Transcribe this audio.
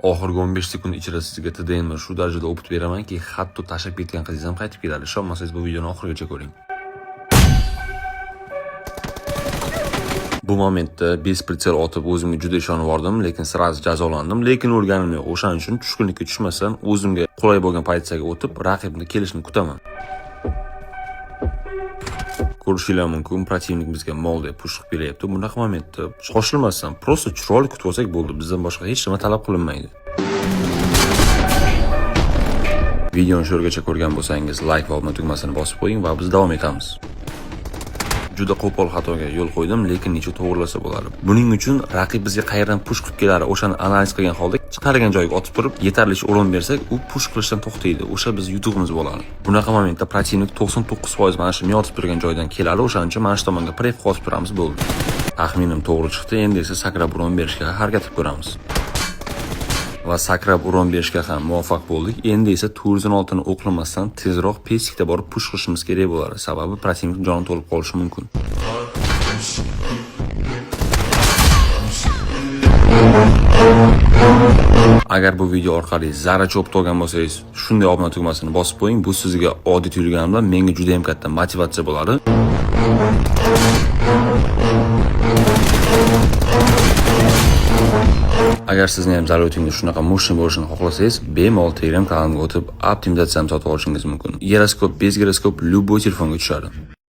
Oxirgi 15 sekund ichida sizga TDMni shu darajada o'pib beramanki, hatto tashlab ketgan qizingiz ham qaytib keladi. Ishonmasangiz bu videoni oxirigacha ko'ring. Bu momentda bespritsel otib o'zimga juda ishonib oldim, lekin sirasi jazolandim, lekin o'lganim yo'q. O'shaning uchun tushkunlikka tushmasdan o'zimga qulay bo'lgan pozitsiyaga o'tib, raqibni kelishini kutaman. Ko'rishinglar mumkin, protivnik bizga mol deb push qilib beryapti. Bunaqa momentda shoshilmasdan, prosta chiroyli kutib olsak bo'ldi. Bizdan boshqa hech nima talab qilinmaydi. Videoni sho'rgacha ko'rgan bo'lsangiz, like va obuna tugmasini bosib qo'ying va biz davom etamiz. Juda qo'pol xatoga yo'l qo'ydim, lekin necha to'g'rilasa bo'ladi. Buning uchun raqib bizga qayerdan push qilib keladi, o'shani analiz qilgan holda chiqargan joyiga otib turib, yetarlicha o'rin bersak, u push qilishdan to'xtaydi. O'sha biz yutug'imiz bo'ladi. Bunaqa momentda protivnik 99% mana shu yotib turgan joydan keladi, o'shaning uchun mana shu tomonga prep qilib turamiz bo'ldi. Taxminim to'g'ri chiqdi, endi esa sakrab uron berishga harakat qilib ko'ramiz. Va sakrab uron berishga ham muvaffaq bo'ldik. Endi esa turizm oltini o'qlamasdan tezroq pesikda borib push qilishimiz kerak bo'ladi. Sababi protivnik joni to'lib qolishi mumkin. Agar bu video orqali zarracha o'pib olgan bo'lsangiz, shunday obuna tugmasini bosib qo'ying. Bu sizga oddiy tuyulganimdan menga juda ham katta motivatsiya bo'ladi. Agar sizni ham zaruringiz shunaqa motion bo'lishini xohlasangiz, bemalol Telegram kanalimga o'tib, optimizatsiyani sotib olishingiz mumkin. Giroskop, bez giroskop любой telefonga tushadi.